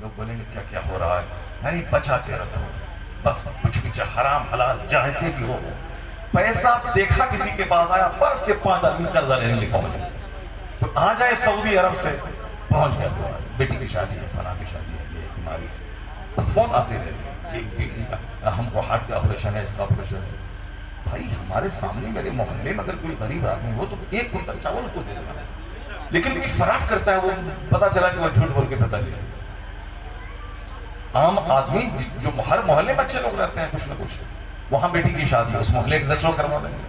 لوگ بولیں گے کیا کیا ہو رہا ہے؟ نہیں، بچا کے رکھو بس، کچھ بھی چاہے حرام حلال جہاں سے بھی ہو. پیسہ دیکھا کسی کے پاس آیا، پر سے 5 آدمی قرضہ لینے لے پہنچ گئے. تو آ جائے سعودی عرب سے پہنچ گیا تو بیٹی کی شادی ہے، فلاں کی شادی ہے، یہ ہماری فون آتے رہتے ہیں، ہم کو ہارٹ کا آپریشن ہے، اس کا آپریشن ہے. بھائی ہمارے سامنے میرے محلے میں اگر کوئی غریب آدمی ہو تو 1 کنٹل چاول اس کو دے دینا، لیکن کوئی فراڈ کرتا ہے، وہ پتا چلا کہ وہ جھوٹ بول کے پیسہ لیا. عام آدمی جو ہر محلے میں اچھے لوگ رہتے ہیں کچھ نہ کچھ، وہاں بیٹی کی شادی ہے، اس محلے کے 10 لوگ کروا دیں گے.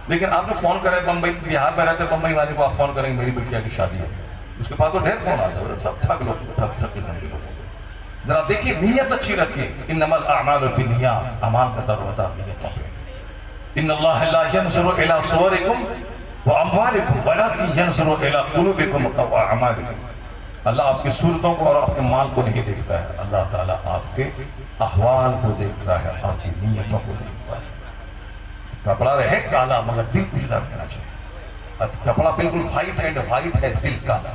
لیکن آپ نے فون کرے بمبئی، بہار میں رہتے بمبئی والے کو آپ فون کریں گے میری بیٹیا کی شادی ہے، اس کے پاس تو ڈھیر فون آتا ہے، سب ٹھگ لوگ، ٹھگ قسم کے لوگ. ذرا دیکھیے نیت اچھی رکھیے. انما الاعمال بالنیات، اعمال کا دروازہ نیتوں پہ. ان اللہ لا ينظر الى صورکم واموالکم ولکن ينظر الى قلوبکم واعمالکم. اللہ آپ کی صورتوں کو اور آپ کے مال کو نہیں دیکھتا ہے، اللہ تعالیٰ آپ کے احوال کو دیکھتا ہے، آپ کی نیتوں کو دیکھتا ہے. کپڑا رہے کالا مگر دل پوشیدہ رہنا چاہیے. کپڑا بالکل وائٹ اینڈ وائٹ ہے، دل کالا،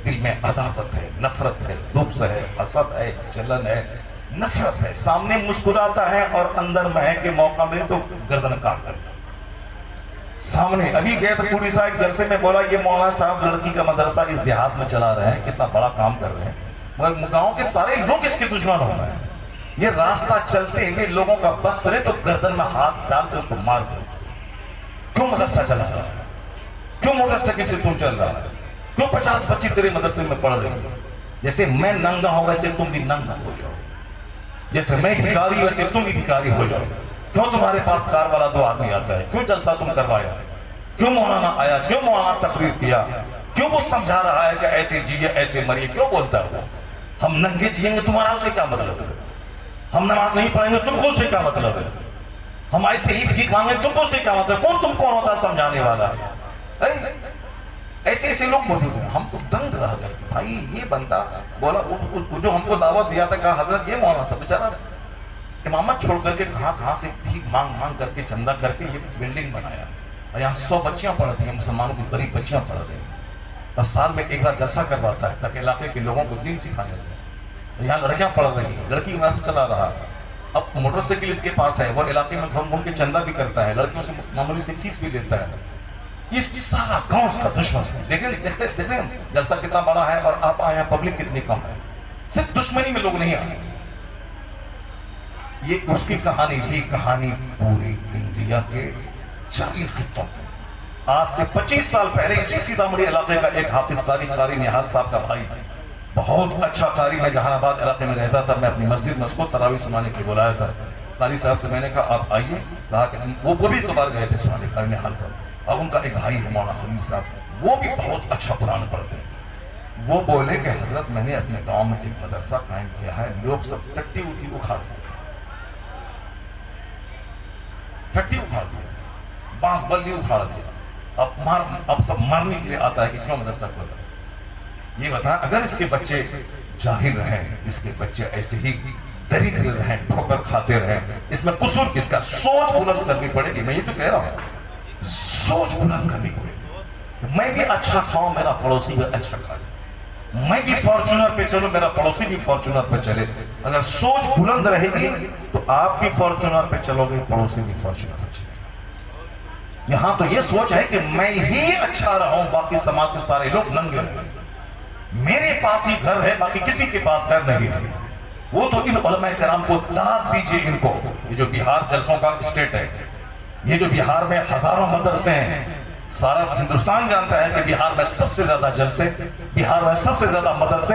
دل میں عداوت ہے، نفرت ہے، بغض ہے، حسد ہے، جلن ہے، نفرت ہے. سامنے مسکراتا ہے اور اندر میں ہے کہ موقع ملے تو گردن کاٹ کر. سامنے ابھی گئے تھے پولیس صاحب جلسے میں، بولا یہ مولانا صاحب لڑکی کا مدرسہ اس دیہات میں چلا رہے ہیں، کتنا بڑا کام کر رہے ہیں، مگر گاؤں کے سارے لوگ اس کے دشمن ہو رہے ہیں. یہ راستہ چلتے ہوئے لوگوں کا بس چلے تو گردن میں ہاتھ ڈال کے اس کو مار دو. کیوں مدرسہ چلا رہا ہے؟ کیوں موٹر سائیکل سے تم چل رہا ہے؟ کیوں 50 بچی تیرے مدرسے میں پڑھ رہی ہیں؟ جیسے میں ننگا ہوں ویسے تم بھی ننگا ہو جاؤ، جیسے میں بھکاری ویسے تم بھی بھکاری ہو جاؤ. کیوں تمہارے پاس کار والا 2 آدمی آتا ہے؟ کیوں جلسہ تم کروایا؟ کیوں مولانا آیا؟ کیوں مولانا تقریر کیا؟ کیوں وہ سمجھا رہا ہے کہ ایسے جیے ایسے مریے؟ کیوں بولتا ہے وہ؟ ہم ننگے جیئیں گے تمہارا اسے کیا مطلب ہے؟ ہم نماز نہیں پڑھیں گے تم کو اسے کیا مطلب ہے؟ ہم ایسے ہی بھیک مانگیں تم کو اسے کیا مطلب؟ کون ہوتا ہے سمجھانے والا؟ ایسے ایسے لوگ موجود ہیں. ہم تو دنگ رہ گئے. بھائی یہ بندہ بولا جو ہم کو دعوت دیا تھا، کہا حضرت یہ مولانا صاحب بیچارہ امامت چھوڑ کر کے کہاں سے بھیک مانگ کر کے چندہ کر کے یہ بلڈنگ بنایا، اور یہاں 100 بچیاں پڑھتی ہیں، مسلمانوں کی غریب بچیاں پڑھ رہی ہیں، اور سال میں 1 بار جلسہ کرواتا ہے تاکہ علاقے کے لوگوں کو دین سکھانے لگے. یہاں لڑکیاں پڑھ رہی ہیں، لڑکی وہاں سے چلا رہا. اب موٹر سائیکل اس کے پاس ہے، وہ علاقے میں گھوم کے چندہ بھی کرتا ہے، لڑکیوں سے معمولی سے فیس بھی دیتا ہے. یہ سارا گاؤں اس کا دشمن ہے. دیکھیں جلسہ کتنا بڑا ہے اور آپ آئے ہیں، پبلک کتنی کم ہے. صرف دشمنی میں لوگ نہیں آئے. یہ اس کی کہانی تھی، کہانی پوری انڈیا کے 40 خطوں میں. آج سے 25 سال پہلے اسی سیتامڑھی علاقے کا ایک حافظ قاری نہال صاحب کا بھائی، بہت اچھا قاری، میں جہان آباد علاقے میں رہتا تھا، میں اپنی مسجد میں اس کو تراویح سنانے کے لیے بلایا تھا. قاری صاحب سے میں نے کہا آپ آئیے، کہا کہ وہ بھی 2 بار گئے تھے سنانے، قاری نہال صاحب. اور ان کا ایک بھائی ہے مولانا خلیل صاحب، وہ بھی بہت اچھا قرآن پڑھتے ہیں. وہ بولے کہ حضرت میں نے اپنے گاؤں میں ایک مدرسہ قائم کیا ہے، لوگ سب ٹٹی اٹھی اکھاڑ دیا، ٹٹی اکھاڑ دیا، بانس بلی اکھاڑ دیا. اب سب مارنے کے لیے آتا ہے کہ کیوں مدرسہ کھولا. یہ بتا اگر اس کے بچے جاہل رہیں، اس کے بچے ایسے ہی دریدر رہیں، ٹھوکر کھاتے رہیں، اس میں قصور کس کا؟ سوچ بلند کرنی پڑے گی. میں یہ تو کہہ رہا ہوں، سوچ بلند کرنی پڑے گی. میں بھی اچھا کھاؤں، میرا پڑوسی بھی اچھا کھائے. میں بھی فارچونر پہ چلوں، میرا پڑوسی بھی فارچونر پہ چلے. اگر سوچ بلند رہے گی تو آپ بھی فارچونر پہ چلو گے، پڑوسی بھی فارچونر پہ چلے گا. یہاں تو یہ سوچ ہے کہ میں ہی اچھا رہوں، باقی سماج کے سارے لوگ ننگے رہیں. میرے پاس ہی گھر ہے، باقی کسی کے پاس گھر نہیں ہے. وہ تو ان علماء کرام کو داد دیجئے. ان کو یہ جو بہار جلسوں کا اسٹیٹ ہے، یہ جو بہار میں ہزاروں مدرسے ہیں، سارا ہندوستان جانتا ہے کہ بہار میں سب سے زیادہ جلسے، بہار میں سب سے زیادہ مدرسے.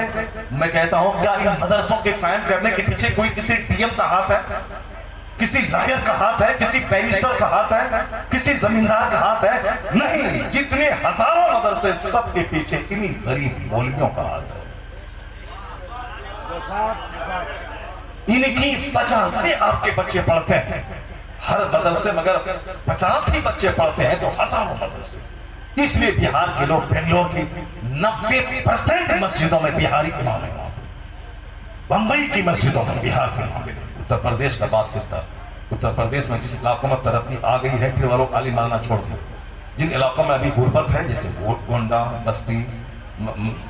میں کہتا ہوں کیا ان مدرسوں کے قائم کرنے کے پیچھے کوئی کسی ٹی ایم کا ہاتھ ہے، کسی لائر کا ہاتھ ہے، کسی بیرسٹر کا ہاتھ ہے، کسی زمیندار کا ہاتھ ہے؟ نہیں. جتنے ہزاروں مدرسے، سب کے پیچھے انہی غریب مولویوں کا ہاتھ ہے. ان کی وجہ سے آپ کے بچے پڑھتے ہیں ہر مدرسے، مگر 50 ہی بچے پڑھتے ہیں تو ہزاروں مدرسے. اس لیے بہار کے لوگ، بنگلور کی 90% مسجدوں میں بہاری امام ہیں، بمبئی کی مسجدوں میں بہار کے امام ہیں. اتر پردیش کا بات کرتا، اتر پردیش میں جس علاقوں میں ترقی آ گئی ہے، پھر والوں عالم ماننا چھوڑ دیں. جن علاقوں میں ابھی غربت ہے، جیسے گونڈا، بستی،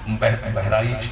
بہرائچ،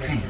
3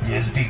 PhD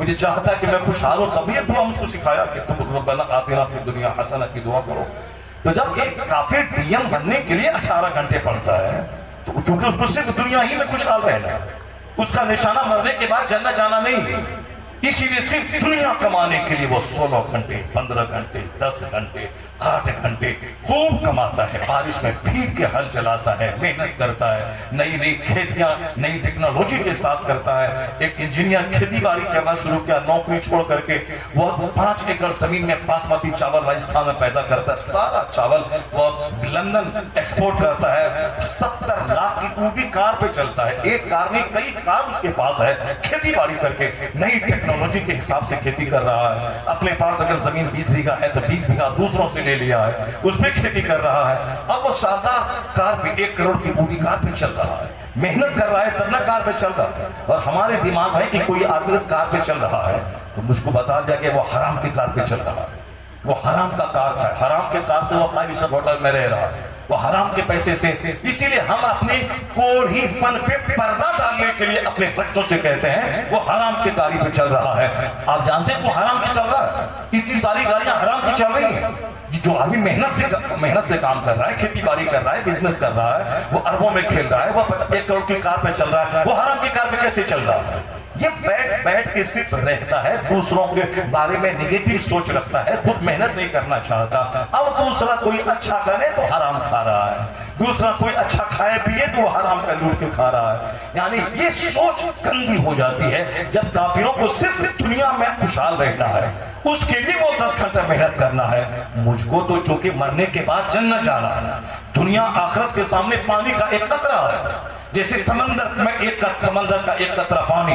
مجھے چاہتا ہے کہ میں خوشحال ہوں، تب یہ دعا مجھ کو سکھایا کہ تم ربنا آتنا فی الدنیا حسنہ کی دعا کرو۔ تو جب ایک کافر ڈی ایم بننے کے لیے 18 گھنٹے پڑھتا ہے تو چونکہ اس کو صرف دنیا ہی میں خوشحال رہنا ہے، اس کا نشانہ مرنے کے بعد جنت جانا نہیں ہے، اسی لیے صرف دنیا کمانے کے لیے وہ 16 گھنٹے 15 گھنٹے 10 گھنٹے 8 گھنٹے خوب کماتا ہے، بارش میں بھیگ کے ہل چلاتا ہے، محنت کرتا ہے، نئی نئی کھیتیاں نئی ٹیکنالوجی کے ساتھ کرتا ہے۔ ایک انجینئر کھیتی باڑی کرنا شروع کیا، نوکری چھوڑ کر کے وہ 5 ایکڑ زمین میں باسمتی چاول راجستھان میں پیدا کرتا ہے، سارا چاول وہ لندن ایکسپورٹ کرتا ہے، 70 لاکھ کی پوری کار پہ چلتا ہے، ایک کار نہیں کئی کار اس کے پاس ہے، کھیتی باڑی کر کے نئی ٹیکنالوجی کے حساب سے کھیتی کر رہا ہے۔ اپنے پاس اگر زمین 20 بیگھہ ہے تو 20 بیگھہ دوسروں سے لے لیا ہے، اس پہ کھیتی کر رہا ہے۔ اب وہ شاندار کار پہ 1 کروڑ کی پوری کار پہ چل رہا ہے، محنت کر رہا ہے تب نہ کار پہ چل رہا ہے۔ اور ہمارے دماغ ہے کہ کوئی آدمی کار پہ چل رہا ہے تو مجھ کو بتا دیا کہ وہ حرام کی کار پہ چل رہا ہے، وہ حرام کا کار ہے، حرام کے کار سے وہ 5 اسٹار ہوٹل میں رہ رہا ہے، وہ حرام کے پیسے سے۔ اسی لیے ہم اپنے کوڑھی پن پہ پردہ ڈالنے کے لیے اپنے بچوں سے کہتے ہیں وہ حرام کی گاڑی پہ چل رہا ہے۔ آپ جانتے ہیں وہ حرام کی چل رہا ہے، اتنی ساری گاڑیاں حرام کی چل رہی ہیں۔ جو آدمی محنت سے کام کر رہا ہے، کھیتی باڑی کر رہا ہے، بزنس کر رہا ہے، وہ اربوں میں کھیل رہا ہے، وہ 1 کروڑ کی کار پہ چل رہا ہے، وہ حرام کی کار پہ کیسے چل رہا ہے؟ یہ بیٹھ کے صرف رہتا ہے، دوسروں کے بارے میں نیگیٹو سوچ رکھتا ہے، خود محنت نہیں کرنا چاہتا۔ اب دوسرا کوئی اچھا کرے تو حرام کھا رہا ہے، دوسرا کوئی اچھا کھائے پیے تو وہ حرام کا لوٹ کے کھا رہا ہے۔ یعنی یہ سوچ گندی ہو جاتی ہے جب کافروں کو صرف دنیا میں خوشحال رہنا ہے، اس کے لیے وہ 10 گھنٹے محنت کرنا ہے۔ مجھ کو تو چونکہ مرنے کے بعد جنت جانا ہے، دنیا آخرت کے سامنے پانی کا ایک قطرہ ہے، جیسے سمندر کا ایک قطرہ پانی۔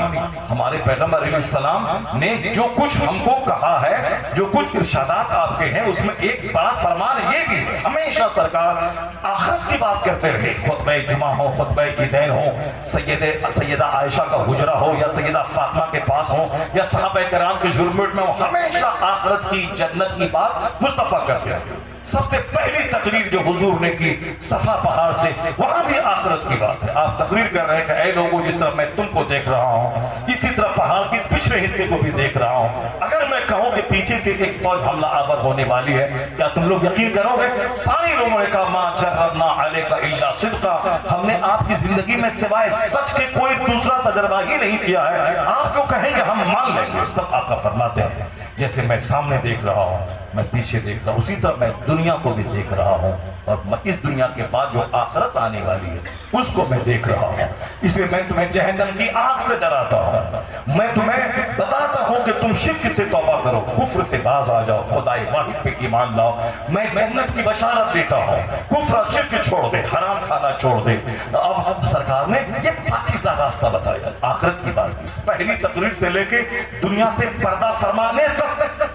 ہمارے پیغمبر علیہ السلام نے جو کچھ ہم کو کہا ہے، جو کچھ ارشادات آپ کے ہیں، اس میں ایک بڑا فرمان یہ بھی ہے، ہمیشہ سرکار آخرت کی بات کرتے رہے، خطبہ جمعہ ہو، خطبہ عیدین ہو، سیدہ عائشہ کا حجرہ ہو یا سیدہ فاطمہ کے پاس ہو یا صحابہ کرام کے جرمٹ میں ہو، ہمیشہ آخرت کی جنت کی بات مصطفیٰ کرتے رہے۔ سب سے پہلی تقریر جو حضور نے کی صفا پہاڑ سے، وہاں بھی آخرت کی بات ہے۔ آپ تقریر کر رہے ہیں کہ اے لوگوں، جس طرح میں تم کو دیکھ رہا ہوں اسی طرح پہاڑ کے پچھلے حصے کو بھی دیکھ رہا ہوں۔ اگر میں کہوں کہ پیچھے سے ایک فوج حملہ آور ہونے والی ہے، کیا تم لوگ یقین کرو گے؟ سارے لوگوں نے کہا ما جربنا علیک الا صدقا، ہم نے آپ کی زندگی میں سوائے سچ کے کوئی دوسرا تجربہ ہی نہیں کیا ہے، آپ جو کہیں گے ہم مان لیں گے۔ تب آقا فرماتے ہیں جیسے میں سامنے دیکھ رہا ہوں، میں پیچھے دیکھ رہا ہوں، اسی طرح میں دنیا کو بھی دیکھ رہا ہوں، اور اس دنیا کے بعد جو آخرت آنے والی ہے اس کو میں دیکھ رہا ہوں۔ اس لیے میں تمہیں جہنم کی آگ سے ڈراتا ہوں، میں تمہیں بتاتا ہوں کہ تم شرک سے توبہ کرو، کفر سے باز آ جاؤ، خدائے واحد پہ ایمان لاؤ۔ میں جنت کی بشارت دیتا ہوں، کفر اور شرک چھوڑ دے، حرام کھانا چھوڑ دے۔ اب سرکار نے یہ پاکیزہ راستہ بتایا، آخرت کی بات کی، پہلی تقریر سے لے کے دنیا سے پردہ فرمانے تک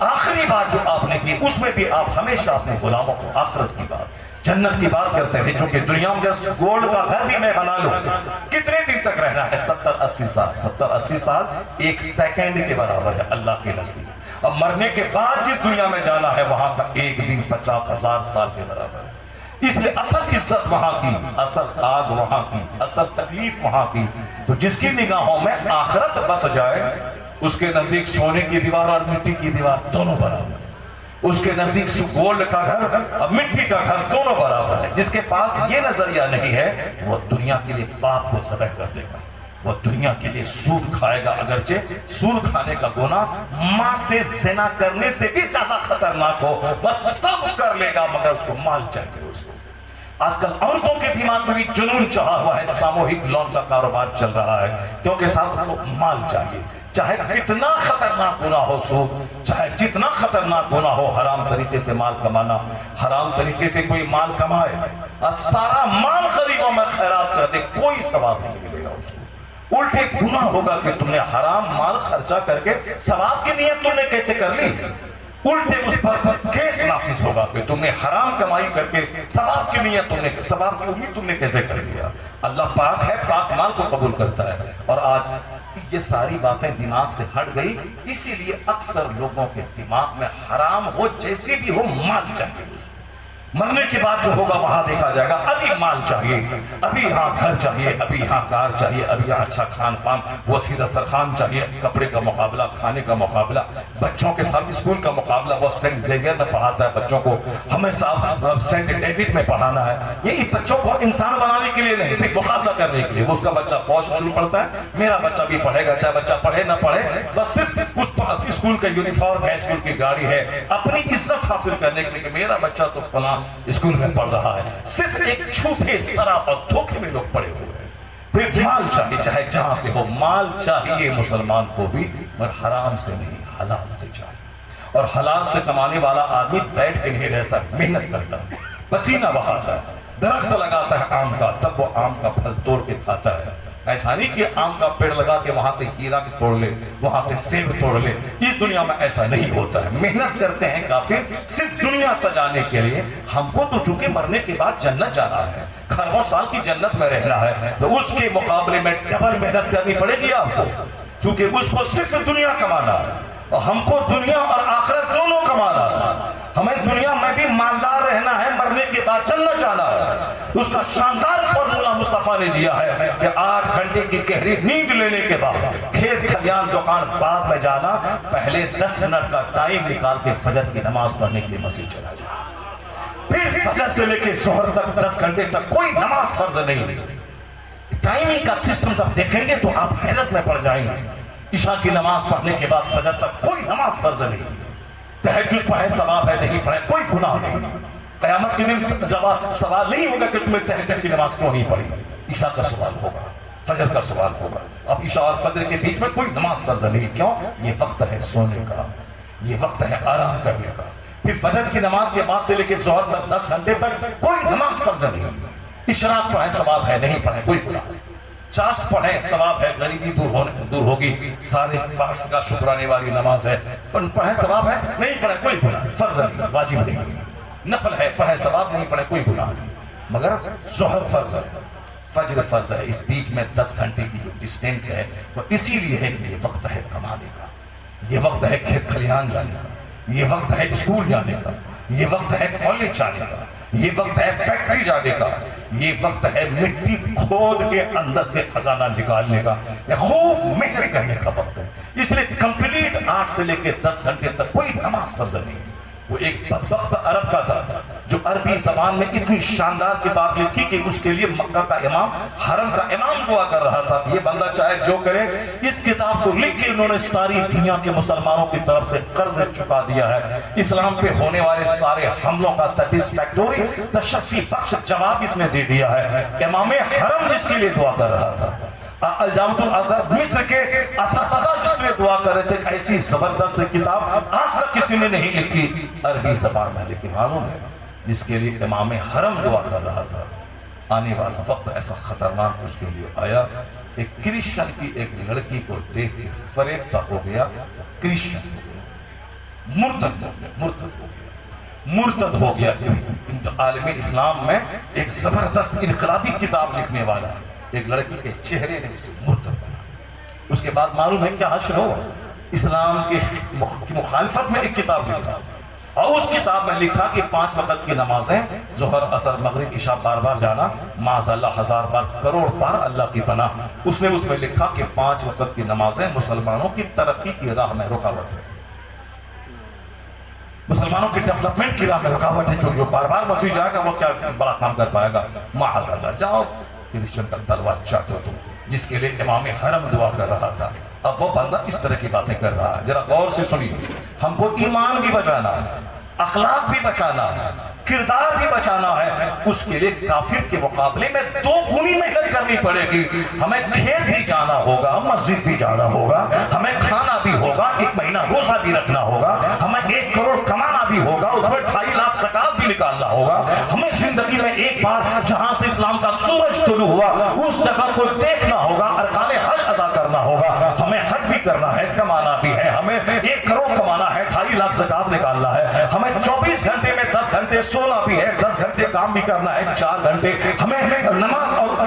آخری بات جو آپ نے کی، اس میں بھی آپ ہمیشہ اپنے غلاموں کو آخرت کی بات، جنت کی بات کرتے ہیں۔ جو کہ دنیا میں گولڈ کا گھر بھی میں بنا لوں، کتنے دن تک رہنا ہے؟ 70-80 سال۔ 70-80 سال 1 سیکنڈ کے برابر ہے اللہ کے نزدیک۔ اب مرنے کے بعد جس دنیا میں جانا ہے وہاں کا 1 دن 50,000 سال کے برابر ہے۔ اس لیے اصل عزت وہاں کی، اصل آگ وہاں کی، اصل تکلیف وہاں کی۔ تو جس کی نگاہوں میں آخرت بس جائے، اس کے نزدیک سونے کی دیوار اور مٹی کی دیوار دونوں برابر ہے۔ اس کے نزدیک گولڈ کا گھر اور مٹی کا گھر دونوں برابر ہے۔ جس کے پاس یہ نظریہ نہیں ہے وہ دنیا کے لیے باپ کو ذبح کر دے گا، وہ دنیا کے لیے سود کھائے گا، اگرچہ سود کھانے کا گناہ ماں سے زنا کرنے سے بھی زیادہ خطرناک ہو، بس سب کر لے گا مگر اس کو مال چاہیے۔ اس کو آج کل عورتوں کے دماغ میں بھی جنون چڑھا ہوا ہے، ساموہک لون کا کاروبار چل رہا ہے، کیونکہ ساتھ کو مال چاہیے۔ چاہے کتنا خطرناک گناہ ہو سود، چاہے جتنا خطرناک گناہ ہو حرام طریقے سے مال کمانا، حرام طریقے سے کوئی مال کمائے اور سارا مال غریبوں میں خیرات کر دے، کوئی ثواب نہیں ملے گا اس کو۔ الٹے گناہ ہوگا کہ تم نے حرام مال خرچہ کر کے ثواب کی نیت تم نے کیسے کر لی، الٹے اس پر کیس نافذ ہوگا کہ تم نے حرام کمائی کر کے ثواب کی نیت تم نے، ثواب کی امید تم نے کیسے کر لیا۔ اللہ پاک ہے، پاک مال کو قبول کرتا ہے۔ اور آج یہ ساری باتیں دماغ سے ہٹ گئی، اسی لیے اکثر لوگوں کے دماغ میں حرام ہو جیسے بھی ہو مال چاہیے، مرنے کے بعد جو ہوگا وہاں دیکھا جائے گا. ابھی مال چاہیے, ابھی یہاں گھر چاہیے, ابھی یہاں کار چاہیے, ابھی یہاں اچھا کھان پان, وسیع دسترخوان چاہیے, کپڑے کا مقابلہ, کھانے کا مقابلہ, بچوں کے ساتھ اسکول کا مقابلہ. وہ سینٹ زیویئر میں پڑھاتا ہے بچوں کو, ہمیں صاحب سینٹ ڈیوڈ میں پڑھانا ہے. یہ بچوں کو انسان بنانے کے لیے نہیں, صرف مقابلہ کرنے کے لیے. وہ اس کا بچہ فوج شروع پڑھتا ہے, میرا بچہ بھی پڑھے گا, چاہے بچہ پڑھے نہ پڑھے, بس صرف اس اسکول کا یونیفارم ہے, اسکول کی گاڑی ہے, اپنی عزت حاصل کرنے کے لیے کہ میرا بچہ تو فلاں اسکول میں پڑھ رہا ہے. صرف ایک جھوٹے سراپ اور دھوکے میں لوگ پڑے ہوئے ہیں. پھر مال چاہیے, چاہے جہاں سے ہو, مال چاہیے مسلمان کو بھی, مگر حرام سے نہیں, حلال سے چاہیے. اور حلال سے کمانے والا آدمی بیٹھ کے نہیں رہتا, محنت کرتا ہے, پسینہ بہاتا ہے, درخت لگاتا ہے آم کا, تب وہ آم کا پھل توڑ کے کھاتا ہے. ایسا نہیں کہ آم کا پیڑ لگا کے وہاں سے ہیرا بھی توڑ لے, وہاں سے سیب توڑ لے. اس دنیا میں ایسا نہیں ہوتا ہے. محنت کرتے ہیں کافر صرف دنیا سجانے کے لیے. ہم کو تو چونکہ مرنے کے بعد جنت جانا ہے, خربوں سال کی جنت میں رہنا ہے, تو اس کے مقابلے میں ڈبل محنت کرنی پڑے گی آپ کو, چونکہ اس کو صرف دنیا کمانا ہے اور ہم کو دنیا اور آخرت دونوں کمانا ہے. ہمیں دنیا میں بھی مالدار رہنا ہے, مرنے کے بعد چلنا چاہنا ہے. اس کا شاندار فارمولہ مصطفیٰ نے دیا ہے کہ 8 گھنٹے کی گہری نیند لینے کے بعد کھیت کھلیان دکان باغ میں جانا, پہلے 10 منٹ کا ٹائم نکال کے فجر کی نماز پڑھنے کے لیے مسجد چلا جانا. پھر فجر سے لے کے ظہر تک 10 گھنٹے تک کوئی نماز فرض نہیں. ٹائمنگ کا سسٹم جب دیکھیں گے تو آپ حیرت میں پڑ جائیں گے. عشاء کی نماز پڑھنے کے بعد فجر تک کوئی نماز فرض نہیں. تہجد پڑھے ثواب ہے, نہیں پڑھے کوئی گناہ نہیں. قیامت کے دن سوال نہیں ہوگا کہ تمہیں تہجد کی نماز کیوں نہیں پڑھی. عشاء کا سوال ہوگا, فجر کا سوال ہوگا. اب عشاء اور فجر کے بیچ میں کوئی نماز فرض نہیں. کیوں؟ یہ وقت ہے سونے کا, یہ وقت ہے آرام کرنے کا. پھر فجر کی نماز کے بعد سے لے کے ظہر تک 10 گھنٹے تک کوئی نماز فرض نہیں. اشراق پڑھیں ثواب ہے, نہیں پڑھیں کوئی گناہ نہیں. چاشت پڑھیں ثواب ہے, غریبی دور ہوگی. سارے پاس کا شکرانے والی نماز ہے, پڑھیں ثواب ہے, نہیں پڑھیں کوئی گناہ نہیں. فرض نہیں, واجب نہیں. نفل ہے, پڑھیں ثواب, نہیں پڑھیں کوئی گناہ نہیں. مگر ظہر فرض ہے, فجر فرض ہے. اس بیچ میں 10 گھنٹے کی جو ڈسٹینس ہے وہ اسی لیے ہے کہ یہ وقت ہے کمانے کا, یہ وقت ہے کھیت کھلیان جانے کا, یہ وقت ہے اسکول جانے کا, یہ وقت ہے کالج جانے کا, یہ وقت ہے فیکٹری جانے کا, یہ وقت ہے مٹی کھود کے اندر سے خزانہ نکالنے کا, یہ خوب محنت کرنے کا وقت ہے. اس لیے کمپلیٹ 8 سے لے کے 10 گھنٹے تک کوئی نماز فرض نہیں. وہ ایک بدبخت عرب کا تھا جو عربی زبان میں اتنی شاندار کتاب لکھی کہ اس کے لیے مکہ کا امام, حرم کا امام دعا کر رہا تھا. یہ بندہ چاہے جو کرے, اس کتاب کو لکھ کے انہوں نے ساری دنیا کے مسلمانوں کی طرف سے قرض چکا دیا ہے. اسلام پہ ہونے والے سارے حملوں کا سیٹسفیکٹوری تشفی بخش جواب اس نے دے دیا ہے. امام حرم جس کے لیے دعا کر رہا تھا, الجامعۃ الازہر مصر کے اساتذہ جس میں دعا کر رہے تھے, ایسی زبردست کتاب آج تک کسی نے نہیں لکھی عربی زبان میں. لیکن معلوم ہے جس کے لیے امام حرم دعا کر رہا تھا, آنے والا وقت ایسا خطرناک اس کے لیے آیا. ایک کرسچن کی ایک لڑکی کو دیکھ کے فریفتہ ہو گیا, کرسچن ہو گیا, مرتد ہو گیا. عالم اسلام میں ایک زبردست انقلابی کتاب لکھنے والا ایک لڑکی کے چہرے نے اسے مرتد بنا. اس کے بعد معلوم ہے کیا حشر ہوا. اسلام کی مخالفت میں ایک کتاب لکھا, اور اس کتاب میں لکھا کہ 5 وقت کی نمازیں ظہر عصر مغرب عشاء بار بار جانا, معاذ اللہ 1000 بار کروڑ بار اللہ کی پناہ. اس نے اس میں لکھا کہ 5 وقت کی نمازیں مسلمانوں کی ترقی کی راہ میں رکاوٹ ہے, مسلمانوں کی ڈیولپمنٹ کی راہ میں رکاوٹ ہے. جو بار بار مسجد جائے گا وہ کیا بڑا کام کر پائے گا. معاذ اللہ, جاؤ کرسچن کا تلوار چاٹو تم, جس کے لیے امام حرم دعا کر رہا تھا. اب وہ بندہ اس طرح کی باتیں کر رہا ہے. ذرا غور سے سنیے, ہم کو ایمان بھی بچانا ہے, اخلاق بھی بچانا ہے, کردار بھی بچانا ہے. اس کے لیے کافر کے مقابلے میں 2 گنی محنت کرنی پڑے گی. ہمیں کھیت بھی جانا ہوگا, مسجد بھی جانا ہوگا, ہمیں کھانا بھی ہوگا, 1 مہینہ روزہ بھی رکھنا ہوگا, ہمیں 1 کروڑ کمانا بھی ہوگا, اس میں 2.5 لاکھ زکات بھی نکالنا ہوگا. ہمیں زندگی میں ایک بار جہاں سے اسلام کا سورج طلوع ہوا اس جگہ کو دیکھنا ہوگا, ارکان حج ادا کرنا ہوگا. ہمیں حج بھی کرنا ہے, کمانا بھی ہے, ہمیں 1 کروڑ کمانا ہے, 2.5 لاکھ زکات نکالنا ہے. ہمیں 24 گھنٹے میں 10 گھنٹے سونا بھی ہے, 10 گھنٹے کام بھی کرنا ہے, 4 گھنٹے ہمیں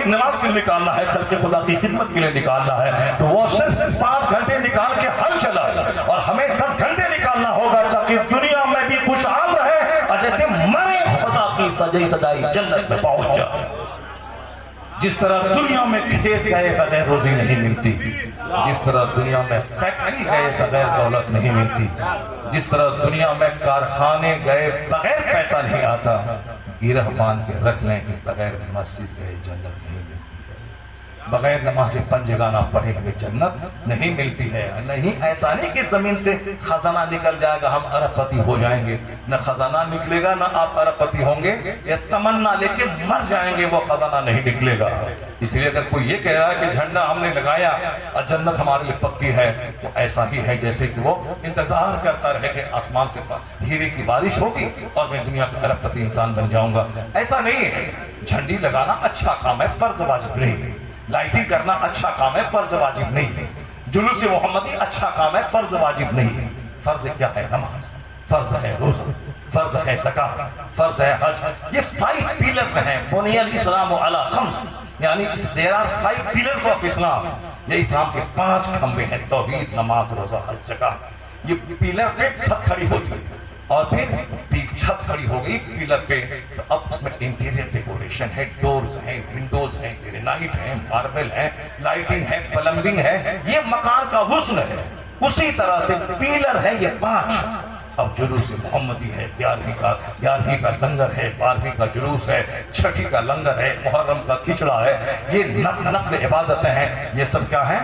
نماز کے نکالنا ہے, خلق خدا کی خدمت کے لیے نکالنا ہے. تو وہ صرف 5 گھنٹے نکال کے حج چلا ہے, اور ہمیں 10 گھنٹے نکالنا ہوگا تاکہ دنیا میں بھی خوشحال رہے, اور جیسے مرے خدا کی سجائی سجائی جنت میں پہنچ جائے۔ جس طرح دنیا میں کھیت گئے بغیر روزی نہیں ملتی، جس طرح دنیا میں فیکٹری گئے بغیر دولت نہیں ملتی، جس طرح دنیا میں کارخانے گئے بغیر پیسہ نہیں آتا، گرہ باندھ کے رکھ لیں کہ بغیر مسجد گئے جنت نہیں ملتی ہے، بغیر نماز پنجگانہ پڑھے ہوئے جنت نہیں ملتی ہے۔ نہیں، ایسا نہیں کہ زمین سے خزانہ نکل جائے گا ہم ارب پتی ہو جائیں گے، نہ خزانہ نکلے گا نہ آپ ارب پتی ہوں گے، یہ تمنا لے کے مر جائیں گے، وہ خزانہ نہیں نکلے گا۔ اس لیے اگر کوئی یہ کہہ رہا ہے کہ جھنڈا ہم نے لگایا اور جنت ہمارے لیے پکی ہے، تو ایسا ہی ہے جیسے کہ وہ انتظار کرتا رہے کہ آسمان سے ہیرے کی بارش ہوگی اور میں دنیا کا ارب پتی انسان بن جاؤں گا۔ ایسا نہیں ہے۔ جھنڈی لگانا اچھا کام ہے، فرض واجب نہیں ہے۔ لائٹنگ کرنا اچھا کام ہے، فرض واجب نہیں ہے۔ جلوس محمدی اچھا کام ہے، فرض واجب نہیں ہے۔ فرض کیا ہے؟ نماز، فرض ہے روزہ، فرض ہے زکات، فرض ہے حج۔ یہ 5 پیلرز ہیں۔ بنی الاسلام علی 5، یعنی there are 5 pillars of اسلام۔ یہ اسلام کے 5 کھمبے ہیں: توحید، نماز، روزہ، حج، زکات۔ یہ پیلر پہ چھت کھڑی ہوتی ہے، اور پھر چھت کھڑی ہو گئی پیلر پہ، تو اب اس میں انٹیریئر ڈیکوریشن ہے، ڈورز ہیں، ونڈوز ہیں، گرینائٹ ہیں، ماربل ہے، لائٹنگ ہے، پلمبنگ ہے۔ یہ مکان کا حسن ہے۔ اسی طرح سے پیلر ہے یہ 5۔ اب جلوس محمدی ہے، 11ویں کا لنگر ہے، 12ویں کا جلوس ہے، 6ٹھی کا لنگر ہے، محرم کا کھچڑا ہے۔ یہ نفل عبادتیں ہیں۔ یہ سب کیا ہیں؟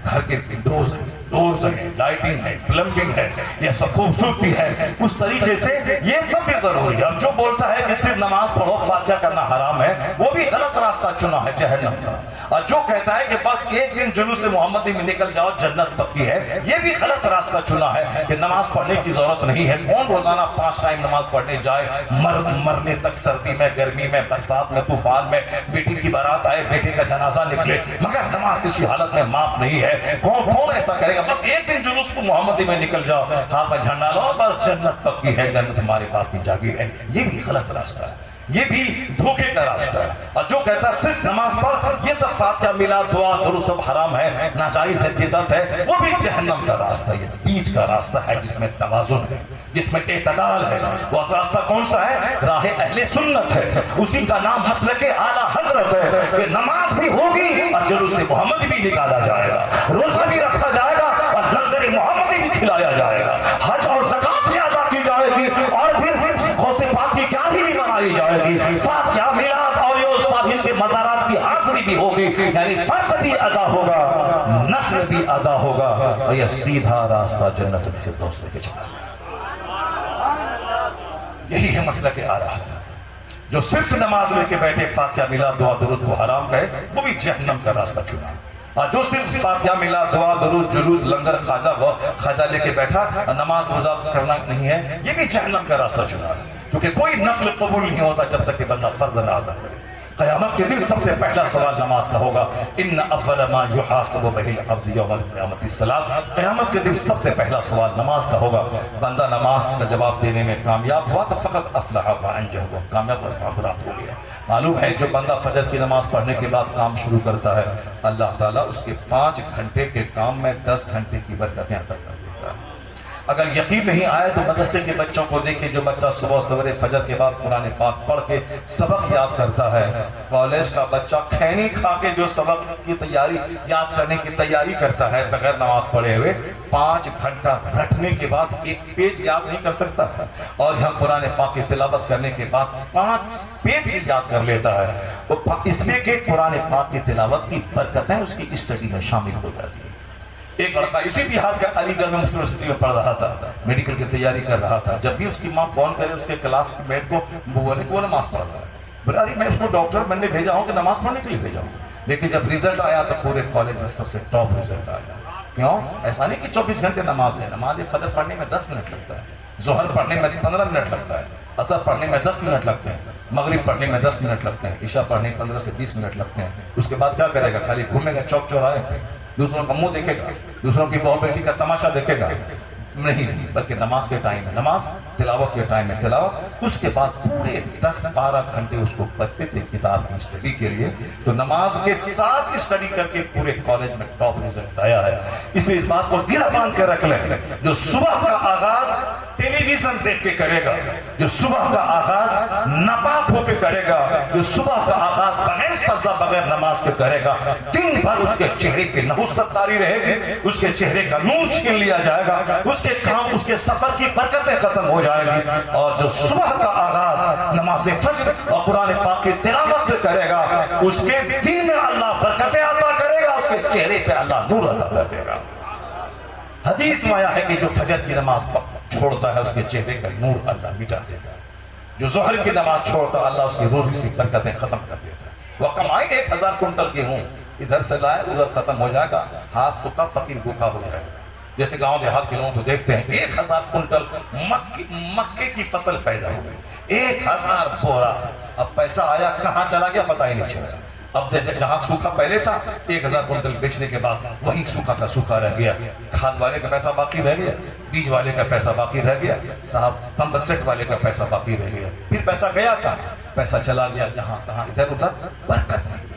گھر کے ونڈوز ہیں، ڈورز ہیں، لائٹنگ ہے، پلمبنگ ہے، یہ سب خوبصورتی ہے۔ اس طریقے سے یہ سب بھی ضروری ہے۔ اب جو بولتا ہے کہ صرف نماز پڑھو، فاتحہ کرنا حرام ہے، وہ بھی غلط راستہ چنا ہے جہنم کا۔ اور جو کہتا ہے کہ بس ایک دن جلوس محمدی میں نکل جاؤ جنت پکی ہے، یہ بھی غلط راستہ چنا ہے کہ نماز پڑھنے کی ضرورت نہیں ہے۔ کون روزانہ 5 ٹائم نماز پڑھنے جائے؟ مرنے تک، سردی میں، گرمی میں، برسات میں، طوفان میں، بیٹی کی بارات آئے، بیٹے کا جنازہ نکلے، مگر نماز کسی حالت میں معاف نہیں ہے۔ کون ایسا کرے گا؟ بس ایک دن جلوس محمدی میں نکل جاؤ، ہاتھ میں جھنڈا لو، بس جنت پکی ہے، جنت ہمارے پاس کی جاگیر ہے۔ یہ بھی غلط راستہ ہے، یہ بھی دھوکے کا راستہ ہے۔ اور جو کہتا ہے صرف نماز پڑھ، یہ سب فاتحہ، میلاد، دعا، درود سب حرام ہے، ناجائز ہے، بدعت ہے، وہ بھی جہنم کا راستہ ہے۔ یہ بیچ کا راستہ ہے جس میں توازن ہے، جس میں اعتدال ہے۔ وہ راستہ کون سا ہے؟ راہ اہل سنت ہے، اسی کا نام مسلک اعلیٰ حضرت ہے کہ نماز بھی ہوگی اور جلوس محمد بھی نکالا جائے گا، روزہ بھی رکھا جائے گا اور لنگر محمدی بھی کھلایا جائے گا، حج اور زکات بھی ادا کی جائے گی، اور پھر غوث پاک کی کیانی بھی منائی جائے گی، فاتحہ، میلاد اور صاحب کے مزارات کی حاضری بھی ہوگی، یعنی فرض بھی ادا ہوگا، نفل بھی ادا ہوگا، اور یہ سیدھا راستہ جنت الفردوس لے کے چلا جائے۔ یہی ہے مسلک اعلیٰ حضرت۔ جو صرف نماز لے کے بیٹھے، فاتحہ، میلاد، دعا، درود کو حرام کہے، وہ بھی جہنم کا راستہ چنا۔ اور جو صرف فاتحہ، میلاد، دعا، درود، جلوس، لنگر، خواجہ لے کے بیٹھا، نماز روزہ کرنا نہیں ہے، یہ بھی جہنم کا راستہ چنا۔ کیونکہ کوئی نفل قبول نہیں ہوتا جب تک کہ بندہ فرض نہ ادا کرے۔ قیامت کے دن سب سے پہلا سوال نماز کا ہوگا، ان اول ما یحاسب بہ العبد یوم القیامۃ الصلاۃ۔ قیامت کے دن سب سے پہلا سوال نماز کا ہوگا۔ بندہ نماز کا جواب دینے میں کامیاب ہوا تو فقط افلح وانجح، وہ کامیاب اور کامیاب ہو گیا۔ معلوم ہے جو بندہ فجر کی نماز پڑھنے کے بعد کام شروع کرتا ہے، اللہ تعالیٰ اس کے 5 گھنٹے کے کام میں 10 گھنٹے کی برکتیں عطا کر دیتا ہے۔ اگر یقین نہیں آئے تو مدرسے کے بچوں کو دیکھیں، جو بچہ صبح سویرے فجر کے بعد قرآن پاک پڑھ کے سبق یاد کرتا ہے۔ کالج کا بچہ کھینی کھا کے جو سبق کی تیاری یاد کرنے کی تیاری کرتا ہے بغیر نماز پڑھے ہوئے، 5 گھنٹہ رٹنے کے بعد 1 پیج یاد نہیں کر سکتا، اور یہاں قرآن پاک کی تلاوت کرنے کے بعد 5 پیج ہی یاد کر لیتا ہے۔ اس لیے کہ قرآن پاک کی تلاوت کی برکتیں اس کی اسٹڈی میں شامل ہو جاتی ہیں۔ ایک لڑکا اسی بہار کا علی گڑھ میں مسلم یونیورسٹی میں پڑھ رہا تھا، میڈیکل کی تیاری کر رہا تھا۔ جب بھی اس کی ماں فون کرے اس کے کلاس میٹ کو، وہ نماز پڑھ رہا ہے، بولے ارے میں اس کو ڈاکٹر میں نے بھیجا ہوں کہ نماز پڑھنے کے لیے بھیجا ہوں۔ لیکن جب ریزلٹ آیا تو پورے کالج میں سب سے ٹاپ ریزلٹ آیا۔ کیوں؟ ایسا نہیں کہ 24 گھنٹے نماز ہے، نماز فجر پڑھنے میں 10 منٹ لگتا ہے، ظہر پڑھنے میں 15 منٹ لگتا ہے، عصر پڑھنے میں 10 منٹ لگتے ہیں، مغرب پڑھنے میں 10 منٹ لگتے ہیں، عشاء پڑھنے 15 سے 20 منٹ لگتے ہیں۔ اس کے بعد کیا کرے گا؟ خالی گھومے گا چوک چوراہے پہ، دوسروں کا منہ دیکھے گا، دوسروں کی بہو بیٹی کا تماشا دیکھے گا؟ نہیں، بلکہ نماز کے ٹائم میں نماز، تلاوت کے ٹائم میں تلاوت۔ اس کے بعد پورے 10-12 گھنٹے اس کو بچتے تھے کتاب کی اسٹڈی کے لیے، تو نماز کے ساتھ اسٹڈی کر کے پورے کالج میں ٹاپ رزلٹ آیا ہے۔ اس لیے اس بات کو گرہ باندھ کے رکھ لیں، جو صبح کا آغاز ٹیلی ویژن دیکھ کے کرے گا، جو صبح کا آغاز ناپاک ہو کے کرے گا، جو صبح کا آغاز بغیر سجدہ بغیر نماز کے کرے گا، دن بھر اس کے چہرے پہ نحوست طاری رہے گی، اس کے چہرے کا نور چھین لیا جائے گا، اس کے کام اس کے سفر کی برکتیں ختم ہو جائے گی۔ اور جو صبح کا آغاز نماز فجر اور قرآن پاک کی تلاوت سے کرے گا، اس کے دن میں اللہ برکتیں عطا کرے گا، اس کے چہرے پہ اللہ نور عطا کر دے گا۔ حدیث میں آیا ہے کہ جو فجر کی نماز چھوڑتا ہے اس کے چہرے کا نور اللہ مٹا دیتا ہے، جو ظہر کی نماز چھوڑتا ہے اللہ اس کی روزی سے برکتیں ختم کر دیتا ہے۔ وہ کمائے 1000 کنٹل گیہوں ادھر سے لائے ادھر ختم ہو جائے گا، ہاتھ تو کب فقیر بھوکا ہو جائے گا۔ جیسے گاؤں دیہات کے لوگوں کو دیکھتے ہیں 1000 کنٹل مکے کی فصل پیدا ہو گئی، 1000 بورا، اب پیسہ آیا کہاں چلا گیا پتہ ہی نہیں چلا۔ اب جہاں سوکھا پہلے تھا 1000 کنٹل بیچنے کے بعد وہی سوکھا کا سوکھا رہ گیا، کھاد والے کا پیسہ باقی رہ گیا، بیج والے کا پیسہ باقی رہ گیا، صاحب پمپ سیٹ والے کا پیسہ باقی رہ گیا، پھر پیسہ گیا کہاں؟ پیسہ چلا گیا جہاں تہاں ادھر ادھر، برکت نہیں۔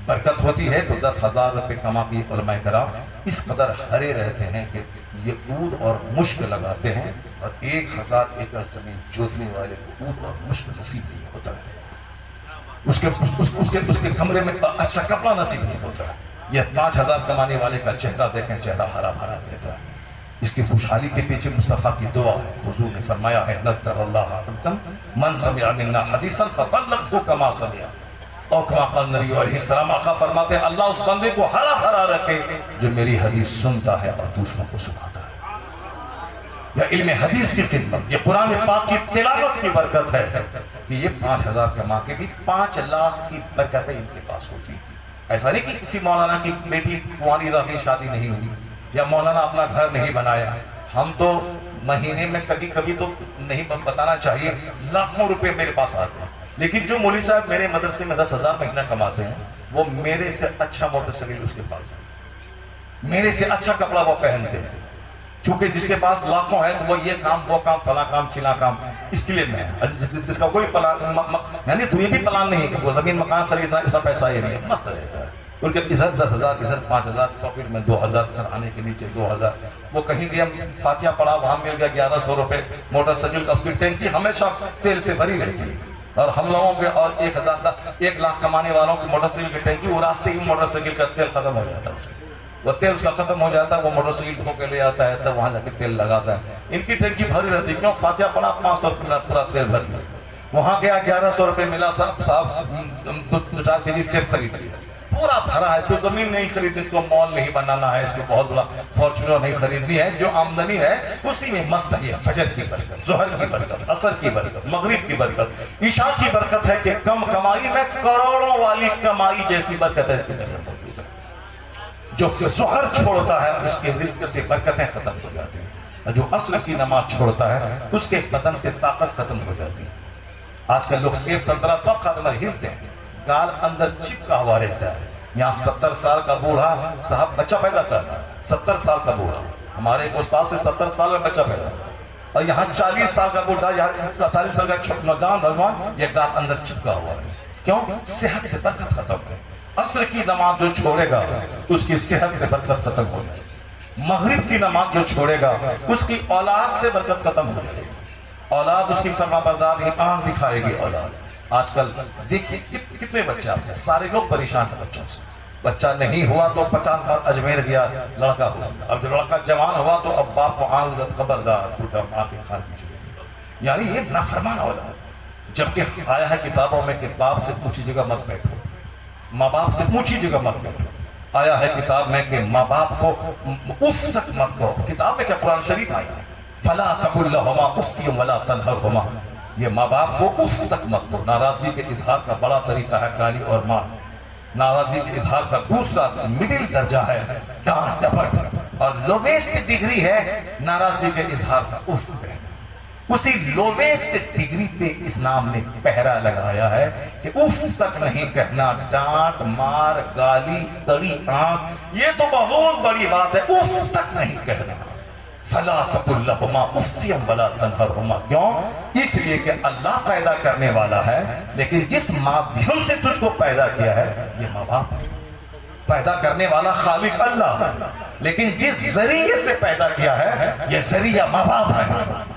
برکت ہوتی ہے تو 10,000 روپے کما کے علماء کرام اس قدر ہرے رہتے ہیں کہ یہ اود اور مشک لگاتے ہیں، اور 1000 ایکڑ زمین جوتنے والے کو اود اور مشک نصیب نہیں ہوتا ہے، اس کے کمرے میں اچھا کپڑا نصیب نہیں ہوتا ہے۔ یہ 5000 کمانے والے کا چہرہ دیکھیں، چہرہ ہرا بھرا دیتا ہے، اس کی خوشحالی کے پیچھے مصطفیٰ کی دعا ہے۔ حضور نے فرمایا ہے نذر اللہ علیکم من سمع منا حدیثا فبلغه کما سمع، اور کما قال نبی علیہ السلام، آقا فرماتے ہیں اللہ اس بندے کو ہرا بھرا رکھے جو میری حدیث سنتا ہے اور دوسروں کو سناتا ہے۔ یا علم حدیث کی خدمت، یہ قرآن پاک کی تلاوت کی برکت ہے کہ یہ 5000 کما کے بھی 5 لاکھ کی برکتیں ان کے پاس ہوتی ہیں۔ ایسا نہیں کہ کسی مولانا کی بیٹی کنواری رہ گئی شادی نہیں ہوئی، یا مولانا اپنا گھر نہیں بنایا۔ ہم تو مہینے میں کبھی کبھی تو نہیں بتانا چاہیے لاکھوں روپے میرے پاس آتے ہیں، لیکن جو مولوی صاحب میرے مدرسے میں 10,000 مہینہ کماتے ہیں وہ میرے سے اچھا موٹر سائیکل اس کے پاس ہے، میرے سے اچھا کپڑا وہ پہنتے ہیں، چونکہ جس کے پاس لاکھوں ہے تو وہ یہ کام وہ کام فلاں کام چلا کام، اس کے لیے میں جس کا کوئی پلان یعنی دنیا بھی پلان نہیں ہے کہ وہ زمین مکان خریدنا اس کا پیسہ ہی نہیں ہے، مست رہتا ہے۔ ان کے ادھر 10,000 ادھر 5,000 پاکٹ میں 2,000 سرحانے کے نیچے 2,000، وہ کہیں گیا فاتحہ پڑھا وہاں مل گیا 1100 روپے، موٹر سائیکل کا اس کی ٹینکی ہمیشہ تیل سے بھری رہتی ہے، اور ہم لوگوں کے اور 1 لاکھ کمانے والوں کی موٹر سائیکل کی ٹینکی وہ راستے ہی موٹر سائیکل کا تیل ختم ہو جاتا ہے، اس وہ تیل اس کا ختم ہو جاتا ہے، وہ موٹر سائیکل دھو کے لے آتا ہے تب وہاں جا کے تیل لگاتا ہے۔ ان کی ٹینکی بھری رہتی ہے، کیوں؟ فاتحہ پڑھا 500 روپے پورا تیل بھر گیا، وہاں گیا 1100 روپے ملا، صاحب 2-4 کیجی سیب خرید لیا، پورا بھرا ہے، اس کو زمین نہیں خریدنی، اس کو مال نہیں بنانا ہے، اس کو بہت بڑا فارچونر نہیں خریدنی ہے، جو آمدنی ہے اسی میں مست ہے۔ فجر کی برکت، ظہر کی برکت، عصر کی برکت، مغرب کی برکت، عشاء کی برکت ہے کہ کم کمائی میں کروڑوں والی کمائی جیسی برکت ہے، اس کی برکت موجود ہے۔ جو ظہر چھوڑتا ہے اس کے رزق سے برکتیں ختم ہو جاتی ہیں، جو عصر کی نماز چھوڑتا ہے اس کے بدن سے طاقت ختم ہو جاتی ہے۔ آج کل لوگ سیب سنترا سب کھاتے ہیں، ہلتے ہیں، گال اندر چپکا ہوا رہتا ہے۔ یہاں 70 سال کا بوڑھا صاحب بچہ پیدا کرتا ہے، 70 سال کا بوڑھا، ہمارے ایک استاد سے 70 سال میں بچہ پیدا کرتا ہے، اور یہاں 40 سال کا بوڑھا، یہاں 40 سال کا نوجوان یہ گال اندر چپکا ہوا ہے، کیوں؟ صحت سے برکت ختم ہے۔ عصر کی نماز جو چھوڑے گا اس کی صحت سے برکت ختم ہو جائے گی، مغرب کی نماز جو چھوڑے گا اس کی اولاد سے برکت ختم ہو جائے گی، اولاد اس کی فرما برداری آنکھ دکھائے گی اولاد۔ آج کل دیکھیے کتنے بچے آپ ہیں، سارے لوگ پریشان ہیں بچوں سے، بچہ نہیں ہوا تو 50 بار اجمیر گیا لڑکا ہوا، اب جب لڑکا جوان ہوا تو اب باپ کو آنکھ خبردار ٹوٹا ماں کے کھال کی چلے، یعنی یہ نافرمان اولاد، جبکہ آیا ہے کتابوں میں کہ باپ سے اونچی جگہ مت بیٹھو، ماں باپ سے اونچی جگہ مت بیٹھو، آیا ہے کتاب میں کہ ماں باپ کو اف تک مت کہو، کتاب میں کیا قرآن شریف آیا ہے فلا تقل لهما اف ولا تنهرهما، یہ ماں باپ کو اف تک مت کہو۔ ناراضگی کے اظہار کا بڑا طریقہ ہے گالی اور ماں، ناراضگی کے اظہار کا دوسرا مڈل درجہ ہے ڈانٹ ڈپٹ، اور لویسٹ ڈگری ہے ناراضگی کے اظہار کا اف کہنا۔ اسی لویسٹ ڈگری پہ اسلام نے پہرا لگایا ہے کہ اف تک نہیں کہنا، ڈانٹ مار گالی تڑی آنکھ یہ تو بہت بڑی بات ہے، اف تک نہیں کہنا۔ فلا تقل لهما اف ولا تنهرهما، کیوں؟ اس لیے کہ اللہ پیدا کرنے والا ہے، لیکن جس مادھیم سے تجھ کو پیدا کیا ہے یہ ماں باپ ہے۔ پیدا کرنے والا خالق اللہ ہے، لیکن جس ذریعے سے پیدا کیا ہے یہ ذریعہ ماں باپ ہے۔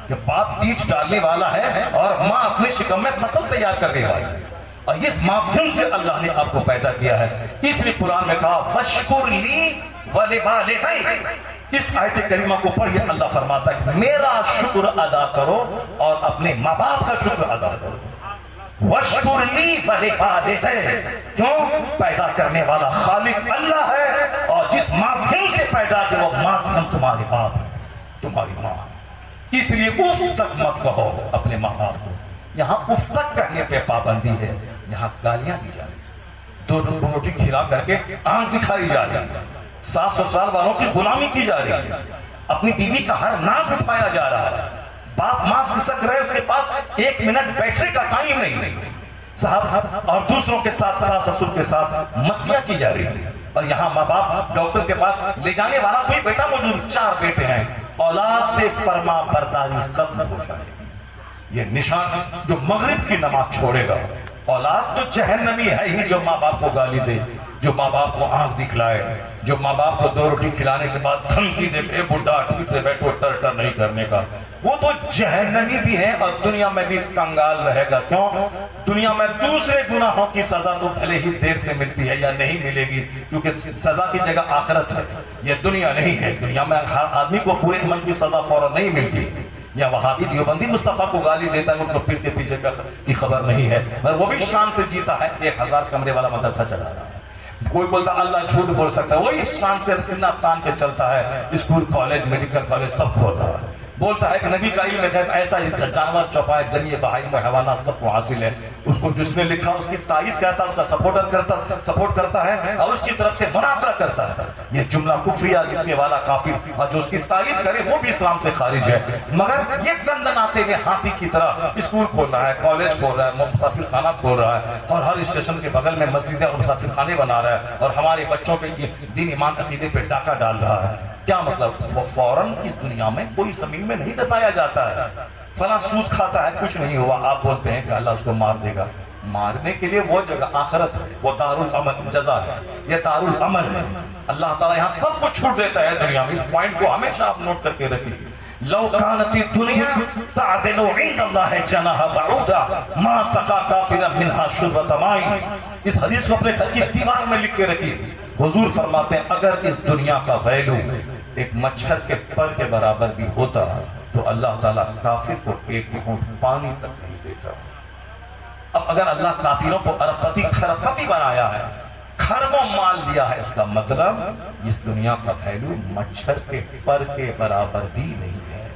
کہ باپ بیج ڈالنے والا ہے اور ماں اپنے شکم میں فصل تیار کرنے والی ہے، اور اس مادھیم سے اللہ نے آپ کو پیدا کیا ہے۔ اس لیے قرآن میں کہا وَاشْكُرْ لِي وَلِوَالِدَيْكَ، اس آیت کریمہ کو پڑھیے، اللہ فرماتا ہے میرا شکر ادا کرو اور اپنے ماں باپ کا شکر ادا کرو۔ وَاشْكُرْ لِي وَلِوَالِدَيْكَ، کیوں؟ پیدا کرنے والا خالق اللہ ہے، اور جس مادھیم سے پیدا کیا وہ مادھیم تمہارے باپ ہے، تمہاری ماں۔ اس لیے اف تک مت کہو اپنے ماں باپ کو، یہاں اف تک کہنے پہ پابندی ہے، یہاں گالیاں دی جا رہی ہیں، دو روٹی کھلا کر کے آنکھ دکھائی جا رہی ہے، ساس سسرال والوں کی غلامی کی جا رہی ہے، اپنی بیوی کا ہر ناز اٹھایا جا رہا ہے، باپ ماں سسک رہے، اس کے پاس 1 منٹ بیٹری کا ٹائم نہیں صاحب، اور دوسروں کے ساتھ ساس سسر کے ساتھ مسیاں کی جا رہی ہے، اور یہاں ماں باپ ڈاکٹر کے پاس لے جانے والا کوئی بیٹا موجود، 4 بیٹے ہیں، اولاد سے فرما برداری ختم ہو جائے گی۔ یہ نشان جو مغرب کی نماز چھوڑے گا، اولاد تو جہنمی ہے ہی، جو ماں باپ کو گالی دے، جو ماں باپ کو آنکھ دکھلائے، جو ماں باپ کو 2 روٹی کھلانے کے بعد دھمکی دے اے بڈھا ٹھیک سے بیٹھو، ٹر نہیں کرنے کا، وہ تو جہنمی بھی ہے اور دنیا میں بھی کنگال رہے گا۔ کیوں؟ دنیا میں دوسرے گناہوں کی سزا تو بھلے ہی دیر سے ملتی ہے یا نہیں ملے گی، کیونکہ سزا کی جگہ آخرت ہے، یہ دنیا نہیں ہے۔ دنیا میں ہر آدمی کو پورے عمل کی سزا فوراً نہیں ملتی، یا وہابی دیوبندی مصطفیٰ کو گالی دیتا ہے، ان کو پھر کے پیچھے کی خبر نہیں ہے، مگر وہ بھی شان سے جیتا ہے، 1000 کمرے والا مدرسہ چلا رہا ہے۔ کوئی بولتا اللہ جھوٹ بول سکتا ہے، وہی شان سے سینہ تان کے چلتا ہے، اسکول کالج میڈیکل کالج سب کھولتا ہے، بولتا ہے کہ نبی کا علم ہے، ایسا جانور چوپائے جنیے بہائم و حیوانات سب کو حاصل ہے، اس کو جس نے لکھا اس کی تائید کرتا ہے، اس کا سپورٹ کرتا ہے اور اس کی طرف سے مناظرہ کرتا ہے۔ یہ جملہ کفریہ لکھنے والا کافر، اور جو اس کی تائید کرے وہ بھی اسلام سے خارج ہے، مگر یہ گردن آتے ہوئے ہاتھی کی طرح اسکول کھول رہا ہے، کالج کھول رہا ہے، مسافر خانہ کھول رہا ہے، اور ہر اسٹیشن کے بغل میں مسجدیں اور مسافر خانے بنا رہا ہے، اور ہمارے بچوں کے دین ایمان عقیدے پہ ڈاکہ ڈال رہا ہے۔ کیا مطلب؟ وہ فوراً اس دنیا میں کوئی زمین میں نہیں دسایا جاتا ہے، فلاں سود کھاتا ہے کچھ نہیں ہوا، آپ بولتے ہیں کہ اللہ اس کو مار دے گا۔ مارنے کے لیے وہ جگہ آخرت ہے، وہ دارالعمل جزا ہے، یہ دارالعمل ہے۔ اللہ تعالیٰ یہاں سب کچھ چھوڑ دیتا ہے دنیا میں، اس پوائنٹ کو ہمیشہ آپ نوٹ کر کے رکھیے۔ لو کانت الدنیا تعدل عند اللہ جناح بعوضہ ما سقى کافرا منها شربة ماء، اس حدیث کو اپنے گھر کی دیوار میں لکھ کے رکھیے۔ حضور فرماتے ہیں اگر اس دنیا کا ویلو ایک مچھر کے پر کے برابر بھی ہوتا تو اللہ تعالیٰ کافر کو 1 گھونٹ پانی تک نہیں دیتا۔ اب اگر اللہ کافروں کو اربپتی کھربپتی بنایا ہے، کھربوں مال دیا ہے، اس کا مطلب اس دنیا کا ویلو مچھر کے پر کے برابر بھی نہیں ہے۔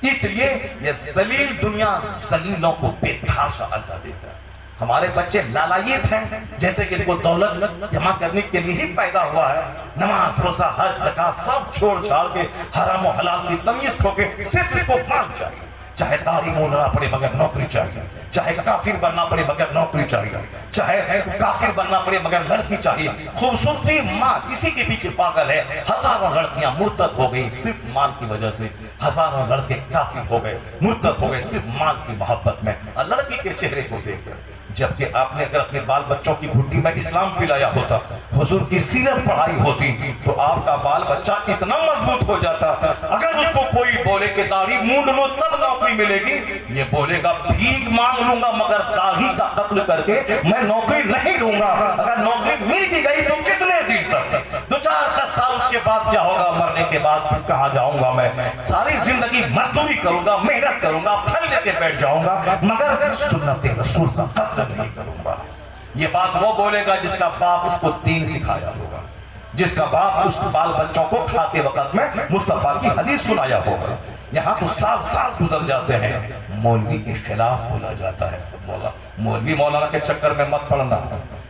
اس لیے یہ ذلیل دنیا ذلیلوں کو بے تحاشا اللہ دیتا ہے۔ ہمارے بچے لالائیت ہیں، جیسے کہ ان کو دولت جمع کرنے کے لیے ہی پیدا ہوا ہے، نماز روزہ حج زکات سب چھوڑ چھاڑ کے حرام و حلال کی تمیز کھو کے صرف اس کو مال چاہیے، چاہے تعلیم ہونا پڑے مگر نوکری چاہیے، چاہے کافر بننا پڑے مگر نوکری چاہیے، چاہے کافر بننا پڑے مگر لڑکی چاہیے، خوبصورتی مال، اسی کے پیچھے پاگل ہے۔ ہزاروں لڑکیاں مرتد ہو گئی صرف مال کی وجہ سے، ہزاروں لڑکے کافر ہو گئے، مرتد ہو گئے صرف مال کی محبت میں اور لڑکی کے چہرے کو دیکھ کر۔ جبکہ آپ نے اگر اپنے بال بچوں کی گھٹی میں اسلام پلایا ہوتا، حضور کی سیرت پڑھائی ہوتی، تو آپ کا بال بچہ اتنا مضبوط ہو جاتا۔ اگر اس کو کوئی بولے کہ داڑھی مونڈ لو تب نوکری ملے گی، یہ بولے گا بھیک مانگ لوں گا مگر داڑھی کا قتل کر کے میں نوکری نہیں لوں گا۔ اگر نوکری مل بھی گئی تو کتنے دن تک؟ 2-4-10 سال اس کے بعد کیا ہوگا؟ مرنے کے بعد پھر کہاں جاؤں گا؟ میں ساری زندگی مزدوری کروں گا، محنت کروں گا، پھل لے کے بیٹھ جاؤں گا، مگر سنت رسول کا قتل نہیں کروں گا۔ یہ بات وہ بولے گا جس کا باپ اس کو دین سکھایا ہوگا، جس کا باپ اس بال بچوں کو کھاتے وقت میں مصطفیٰ کی حدیث سنایا ہوگا۔ یہاں تو سال گزر جاتے ہیں، مولوی کے خلاف بولا جاتا ہے، مولوی مولانا کے چکر میں مت پڑنا،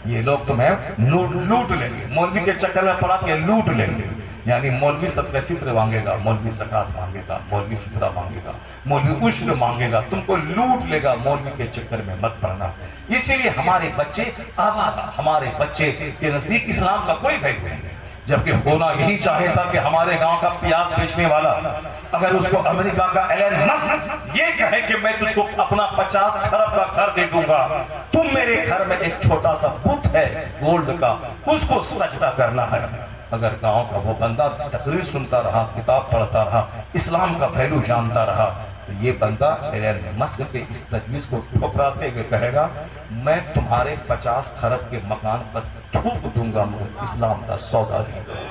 یہ لوگ تمہیں لوٹ لیں گے، مولوی کے چکر میں پڑا کے لوٹ لیں گے۔ یعنی مولوی صدقہ فطر مانگے گا، مولوی زکات مانگے گا، مولوی فطرہ مانگے گا، مولوی عشر مانگے گا، تم کو لوٹ لے گا، مولوی کے چکر میں مت پڑنا۔ اسی لیے ہمارے بچے آباد، ہمارے بچے کے نزدیک اسلام کا کوئی ویلیو نہیں ہے، جبکہ ہونا یہی چاہے تھا کہ ہمارے گاؤں کا پیاز بیچنے والا اگر اس کو امریکہ کا ایلن مسک یہ کہے کہ میں تجھ کو اپنا 50 کھرب کا گھر دے دوں گا، تم میرے گھر میں ایک چھوٹا سا بت ہے گولڈ کا، اس کو سجدہ کرنا ہے۔ اگر گاؤں کا وہ بندہ تقریر سنتا رہا، کتاب پڑھتا رہا، اسلام کا پہلو جانتا رہا، یہ بندہ ایلن مسک کے اس تجویز کو ٹھکراتے ہوئے کہے گا میں تمہارے 50 کھرب کے مکان پر تھوک دوں گا مگر اسلام کا سودا نہیں کروں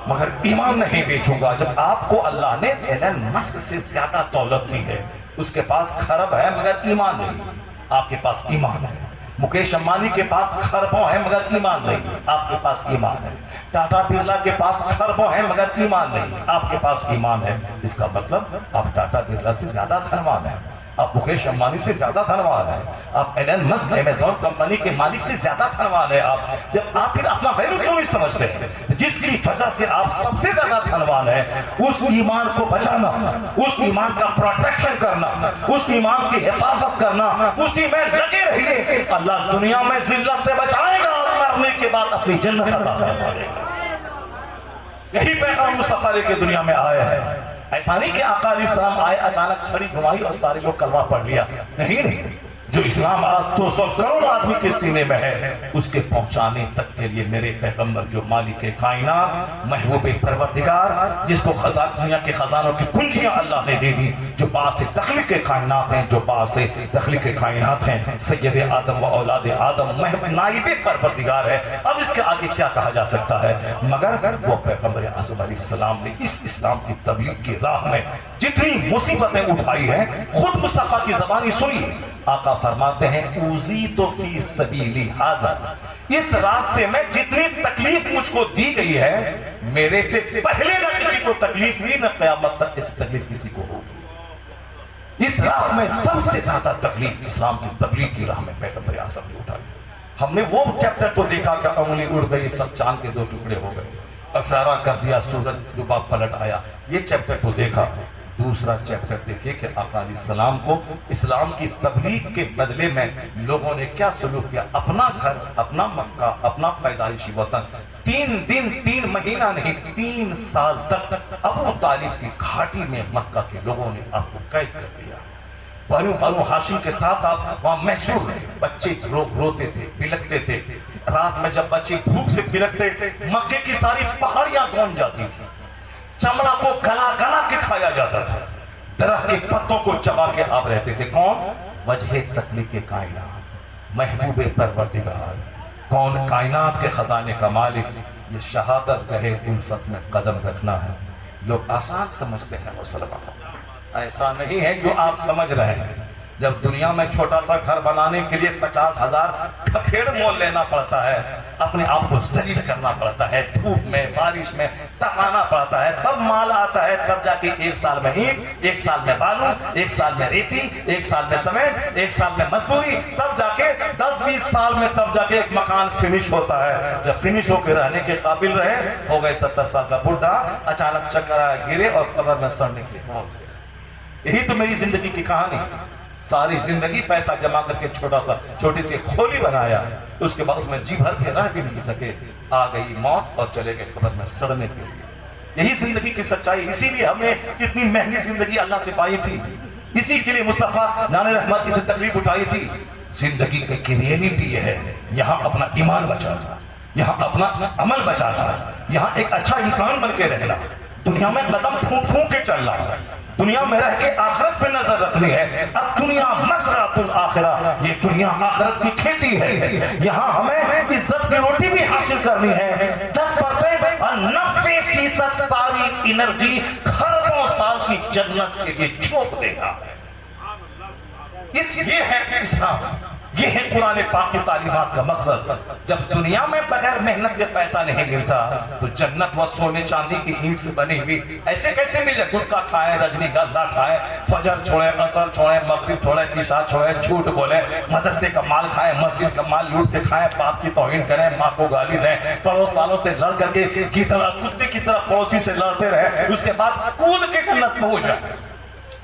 مگر ایمان نہیں بیچوں گا۔ جب آپ کو اللہ نے ایلن مسک سے زیادہ دولت دی ہے، اس کے پاس کھرب ہے مگر ایمان نہیں، آپ کے پاس ایمان ہے۔ مکیش امبانی کے پاس کھربوں ہیں مگر ایمان نہیں، آپ کے پاس ایمان ہے۔ ٹاٹا برلا کے پاس کھربوں ہیں مگر ایمان نہیں، آپ کے پاس ایمان ہے۔ اس کا مطلب آپ ٹاٹا برلا سے زیادہ دھنوان ہیں، آپ مکیش امبانی سے زیادہ دھنوان ہیں، آپ ایلن مسک امیزون کمپنی کے مالک سے زیادہ دھنوان ہیں۔ آپ جب آپ پھر اپنا ویلیو کیوں نہیں سمجھتے؟ جس کی وجہ سے آپ سب سے زیادہ دھنوان ہیں، اس ایمان کو بچانا، اس ایمان کا پروٹیکشن کرنا، اس ایمان کی حفاظت کرنا، اسی میں لگے رہیے۔ اللہ دنیا میں ذلت سے بچائے گا اور مرنے کے بعد اپنی جنت عطا فرمائے گا۔ یہی پیغام مصطفیٰ علیہ کے دنیا میں آیا ہے۔ ایسا نہیں کہ آقا علیہ السلام آئے اچانک چھڑی گھمائی اور سارے لوگ کلمہ پڑھ لیا، نہیں۔ جو اسلام آج 200 کروڑ آدمی کے سینے میں ہے، اس کے پہنچانے تک کے لیے میرے پیغمبر جو مالک کائنات، محبوب پروردگار، جس کو دنیا کے خزانوں کی کنجیاں اللہ نے دے دی، جو باعث تخلیق کائنات ہیں، جو باعث تخلیق کائنات ہیں، سید آدم و اولاد آدم، نائب پروردگار ہے۔ اب اس کے آگے کیا کہا جا سکتا ہے مگر وہ پیغمبر اعظم علیہ السلام نے اس اسلام کی تبلیغ کی راہ میں جتنی مصیبتیں اٹھائی ہیں، خود مصطفیٰ کی زبانی سنی۔ آقا فرماتے ہیں اوذیت فی سبیلی ھذا، اس راستے میں جتنی تکلیف مجھ کو دی گئی ہے، میرے سے پہلے نہ کسی کو تکلیف ہوئی، نہ قیامت تک اس تکلیف کسی کو ہوگی۔ اس راہ میں سب سے زیادہ تکلیف اسلام کی تبلیغ کی راہ میں پیغمبر اعظم نے اٹھائی۔ ہم نے وہ چیپٹر تو دیکھا کہ انگلی اڑ گئی، سب چاند کے 2 ٹکڑے ہو گئے، اشارہ کر دیا، سورج ڈوبا پلٹ آیا، یہ چیپٹر تو دیکھا۔ دوسرا چیپٹر دیکھیں کہ آقا علیہ السلام کو اسلام کی تبلیغ کے بدلے میں لوگوں نے کیا سلوک کیا۔ اپنا گھر، اپنا مکہ، اپنا پیدائشی وطن 3 دن 3 مہینہ نہیں 3 سال تک ابو طالب کی گھاٹی میں مکہ کے لوگوں نے آپ کو قید کر دیا۔ بنو ہاشم کے ساتھ آپ وہاں محصور رہے، بچے روتے تھے، بلکتے تھے، رات میں جب بچے بھوک سے بلکتے مکے کی ساری پہاڑیاں گونج جاتی تھی، چمڑا کو گلا گلا کے کھایا جاتا تھا، درخت کے پتوں کو چبا کے آپ رہتے تھے۔ کون؟ وجہ تخلیق کائنات، محبوب پروردگار، کون؟ کائنات کے خزانے کا مالک۔ یہ شہادت گہے الفت میں قدم رکھنا ہے۔ لوگ آسان سمجھتے ہیں مسلمان، ایسا نہیں ہے جو آپ سمجھ رہے ہیں۔ جب دنیا میں چھوٹا سا گھر بنانے کے لیے 50,000 کھپھیڑ مول لینا پڑتا ہے، اپنے آپ کو ذلیل کرنا پڑتا ہے، دھوپ میں بارش میں تپانا پڑتا ہے، تب مال آتا ہے، تب جا کے 1 سال میں اینٹ، 1 سال میں بالو، 1 سال میں ریتی، 1 سال میں سیمنٹ، 1 سال میں مزدوری، تب جا کے 10-20 سال میں تب جا کے ایک مکان فنش ہوتا ہے۔ جب فنش ہو کے رہنے کے قابل رہے، ہو گئے 70 سال کا بڈھا، اچانک چکر آیا، گرے اور قبر میں سڑنے کے لیے۔ یہی تو میری زندگی کی کہانی۔ ساری زندگی پیسہ جمع کر کے چھوٹی سی کھولی بنایا، اس کے بعد اس میں جی بھر کے رہ بھی نہیں سکے، آ گئی موت اور چلے گئے قبر میں سڑنے کے لیے۔ یہی زندگی کی سچائی، اسی لیے ہم نے اتنی مہنگی زندگی اللہ سے پائی تھی، اسی کے لیے مصطفیٰ نان رحمت کی تکلیف اٹھائی تھی۔ زندگی کی ریئلٹی یہ ہے، یہاں اپنا ایمان بچانا، یہاں اپنا عمل بچانا، یہاں ایک اچھا انسان بن کے رہنا، دنیا میں قدم پھونک پھونک کے چلنا ہے، دنیا میں رہ کے آخرت پہ نظر رکھنی ہے۔ اب دنیا مزرعۃ الآخرہ، یہ دنیا آخرت کی کھیتی ہے، یہاں ہمیں عزت کی روٹی بھی حاصل کرنی ہے۔ 10% اور 90% ساری انرجی کھربوں سال کی جنت کے لیے چھوپ دے گا۔ یہ ہے اسلام، یہ ہے قرآن پاک کی تعلیمات کا مقصد۔ جب دنیا میں بغیر محنت کے پیسہ نہیں ملتا تو جنت وہ سونے چاندی کی اینٹ سے بنی ہوئی ایسے کیسے مل جائے؟ گٹکا کھائیں، رجنی گندھا کھائیں، فجر چھوڑیں، عصر چھوڑیں، مغرب چھوڑیں، عشاء چھوڑیں، جھوٹ بولیں، مدرسے کا مال کھائیں، مسجد کا مال لوٹ کے کھائیں، باپ کی توہین کریں، ماں کو گالی دیں، پڑوس والوں سے لڑ کر کے کتے کی طرح پڑوسی سے لڑتے رہے، اس کے بعد کود کے جنت پہنچ جائیں۔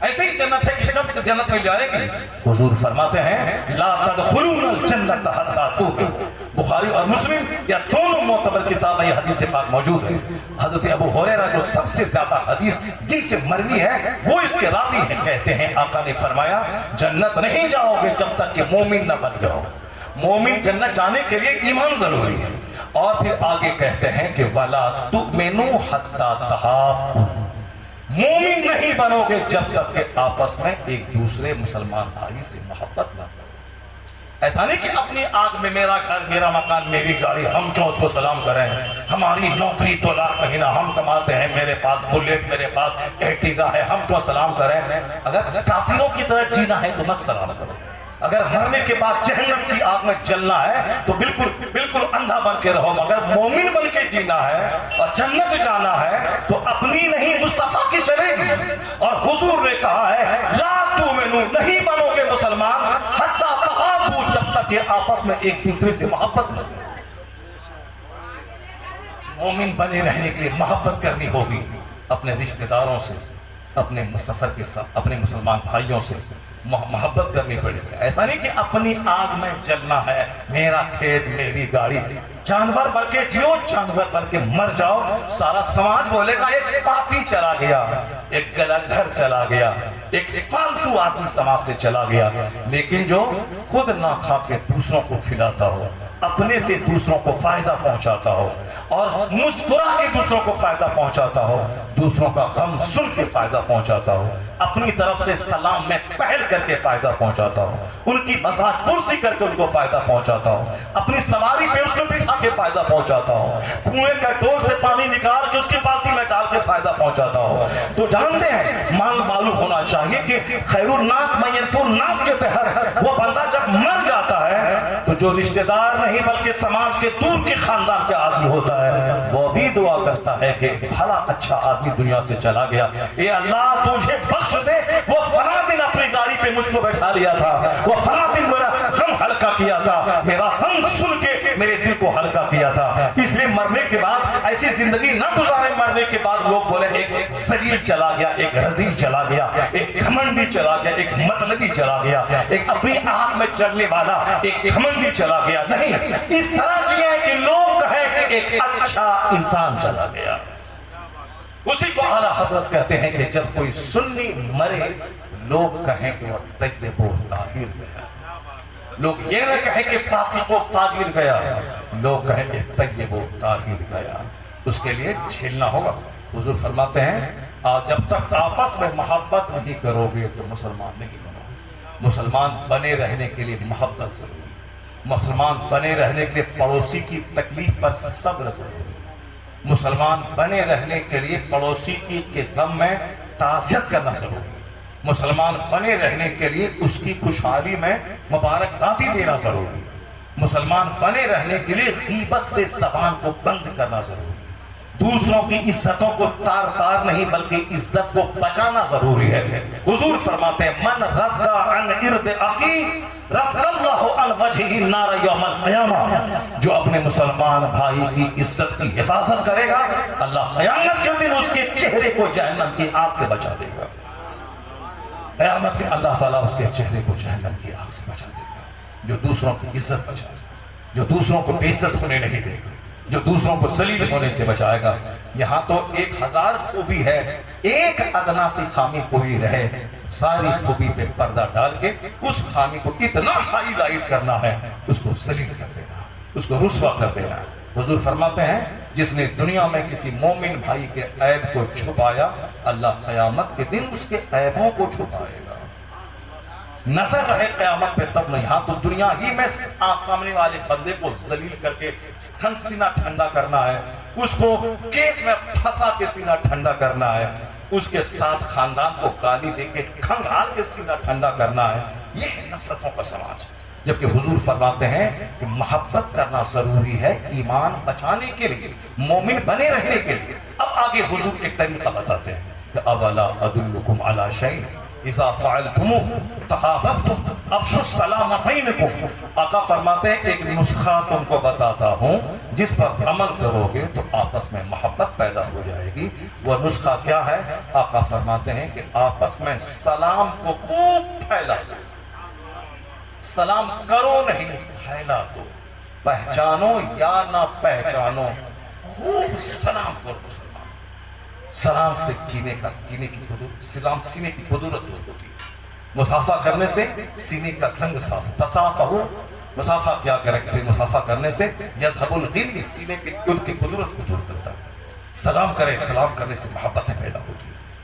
ایسے ہی جنت ہے کہ جب جنت میں جائے گی، حضور فرماتے ہیں لا تدخلون الجنت حتی تؤمنوا۔ بخاری اور مسلم یا دونوں معتبر کتاب یہ حدیث پاک موجود ہے۔ حضرت ابو ہریرہ جو سب سے زیادہ حدیث جن سے مروی ہے وہ اس کے راوی ہیں، کہتے ہیں آقا نے فرمایا جنت نہیں جاؤ گے جب تک کہ مومن نہ بن جاؤ۔ مومن جنت جانے کے لیے ایمان ضروری ہے۔ اور پھر آگے کہتے ہیں کہ ولا تؤمنوا حتی تحابوا، مومن نہیں بنو گے جب تک کہ آپس میں ایک دوسرے مسلمان بھائی سے محبت نہ کرو۔ ایسا نہیں کہ اپنی آگ میں میرا گھر، میرا مکان، میری گاڑی، ہم کیوں اس کو سلام کریں، ہماری نوکری تو لاکھ مہینہ ہم کماتے ہیں، میرے پاس بلیٹ، میرے پاس ایرٹیگا ہے، ہم کیوں سلام کریں۔ اگر کافروں کی طرح جینا ہے تو مت سلام کرو۔ اگر مرنے کے بعد جہنم کی آگ میں جلنا ہے تو بالکل اندھا بن کے رہو، مگر مومن بن کے جینا ہے اور جنت جانا ہے تو اپنی نہیں مصطفیٰ کی چلے گی۔ اور حضور نے کہا ہے لا تؤمنوا، نہیں بنو گے مسلمان حتی تحابوا، جب تک کہ آپس میں ایک دوسرے سے محبت نہ کرو۔ مومن بنے رہنے کے لیے محبت کرنی ہوگی اپنے رشتہ داروں سے، اپنے مسافر کے ساتھ، اپنے مسلمان بھائیوں سے محبت کرنی پڑے گی۔ ایسا نہیں کہ اپنی آگ میں جلنا ہے، میرا کھیت، میری گاڑی۔ جانور بن کے جیو، جانور بن کے مر جاؤ، سارا سماج بولے گا ایک پاپی چلا گیا، ایک گلادھر چلا گیا، ایک فالتو آدمی سماج سے چلا گیا۔ لیکن جو خود نہ کھا کے دوسروں کو کھلاتا ہو، اپنے سے دوسروں کو فائدہ پہنچاتا ہو اور مسکرا کے دوسروں کو فائدہ پہنچاتا ہو، دوسروں کا غم سن کے فائدہ پہنچاتا ہو، اپنی طرف سے سلام میں پہل کر کے فائدہ پہنچاتا ہو، ان کی مزاح پرسی کر کے ان کو فائدہ پہنچاتا ہو، اپنی سواری پہ اس کو بٹھا کے فائدہ پہنچاتا ہو، کنویں کا ڈور سے پانی نکال کے اس کی بالٹی میں ڈال کے فائدہ پہنچاتا ہو۔ تو جانتے ہیں معلوم ہونا چاہیے کہ خیر الناس من ينفع الناس کے تحت وہ بندہ جب مر جاتا ہے تو جو رشتہ دار نہیں بلکہ سماج کے دور کے خاندان کے آدمی ہوتا ہے وہ بھی دعا کرتا ہے کہ بھلا اچھا آدمی دنیا سے چلا گیا، اے اللہ تجھے بخش دے، وہ فلاں دن اپنی گاڑی پہ مجھ کو بیٹھا لیا تھا، وہ فلاں دن میرا غم ہلکا کیا تھا، میرا غم سن کے میرے دل کو ہلکا کیا تھا۔ اس لیے مرنے کے بعد ایسی زندگی نہ گزارے، مرنے کے بعد لوگ بولے ایک ذلیل چلا گیا، ایک رذیل چلا گیا، ایک گھمنڈی چلا گیا، ایک مطلبی چلا گیا، ایک اپنی آنکھ میں چڑھنے والا ایک گھمنڈی چلا گیا۔ نہیں، اس طرح جیے کہ لوگ کہیں کہ ایک اچھا انسان چلا گیا۔ اسی کو اعلیٰ حضرت کہتے ہیں کہ جب کوئی سنی مرے لوگ کہیں کہ وہ طیب و طاہر گیا، لوگ یہ نہ کہیں کہ فاسق و فاجر گیا، لوگ کہیں کہ طیب و طاہر گیا۔ اس کے لیے جھیلنا ہوگا۔ حضور فرماتے ہیں جب تک آپس میں محبت نہیں کرو گے تو مسلمان نہیں بنو گے۔ مسلمان بنے رہنے کے لیے محبت ضروری، مسلمان بنے رہنے کے لیے پڑوسی کی تکلیف پر صبر ضروری، مسلمان بنے رہنے کے لیے پڑوسی کے غم میں تعزیت کرنا ضروری، مسلمان بنے رہنے کے لیے اس کی خوشحالی میں مبارکبادی دینا ضروری، مسلمان بنے رہنے کے لیے غیبت سے زبان کو بند کرنا ضروری، دوسروں کی عزتوں کو تار تار نہیں بلکہ عزت کو بچانا ضروری ہے۔ حضور فرماتے ہیں من رد عن ارد اخی رد اللہ عن وجہہ النار یوم القیامہ، جو اپنے مسلمان بھائی کی عزت کی حفاظت کرے گا اللہ قیامت کے دن اس کے چہرے کو جہنم کی آگ سے بچا دے گا۔ قیامت کے اللہ تعالیٰ اس کے چہرے کو جہنم کی آگ سے بچا دے گا۔ جو دوسروں کی عزت بچائے گا، جو دوسروں کو بے عزت ہونے نہیں دے گا، جو دوسروں کو ذلیل ہونے سے بچائے گا۔ یہاں تو 1000 خوبی ہے، ایک ادنا سی خامی کوئی رہے، ساری خوبی پہ پردہ ڈال کے اس خامی کو اتنا ہائی لائٹ کرنا ہے، اس کو ذلیل کر دینا، اس کو رسوا کر دینا۔ حضور فرماتے ہیں جس نے دنیا میں کسی مومن بھائی کے عیب کو چھپایا اللہ قیامت کے دن اس کے عیبوں کو چھپائے گا۔ نظر رہے قیامت پہ تب نہیں، ہاں تو دنیا ہی میں سامنے والے بندے کو ذلیل کر کے سینہ ٹھنڈا کرنا ہے، اس کو کیس میں پھنسا کے سینہ ٹھنڈا کرنا ہے، اس کے ساتھ خاندان کو گالی دے کے کھنگال کے سینہ ٹھنڈا کرنا ہے۔ یہ ہے نفرتوں کا سماج، جبکہ حضور فرماتے ہیں کہ محبت کرنا ضروری ہے ایمان بچانے کے لیے، مومن بنے رہنے کے لیے۔ اب آگے حضور ایک طریقہ بتاتے ہیں کہ اولا ادلکم علی شیء اذا فعلتموه تحاببتم افشوا السلام بینکم۔ آقا فرماتے ہیں ایک نسخہ تم کو بتاتا ہوں جس پر عمل کرو گے تو آپس میں محبت پیدا ہو جائے گی۔ وہ نسخہ کیا ہے؟ آقا فرماتے ہیں کہ آپس میں سلام کو خوب پھیلا دو، سلام کرو نہیں پھیلا دو، پہچانو یا نہ پہچانو خوب سلام کرو۔ سلام سے سلام سینے کی قدرت ہوتی ہے، مصافحہ کرنے سے سینے کا زنگ صاف۔ تصافحوا، مصافحہ کیا کریں سے مصافحہ کرنے سے یذهب الغل، سینے کی قدرت کو دور کرتا ہے۔ سلام کرے، سلام کرنے سے محبتیں پیدا ہوتی ہیں۔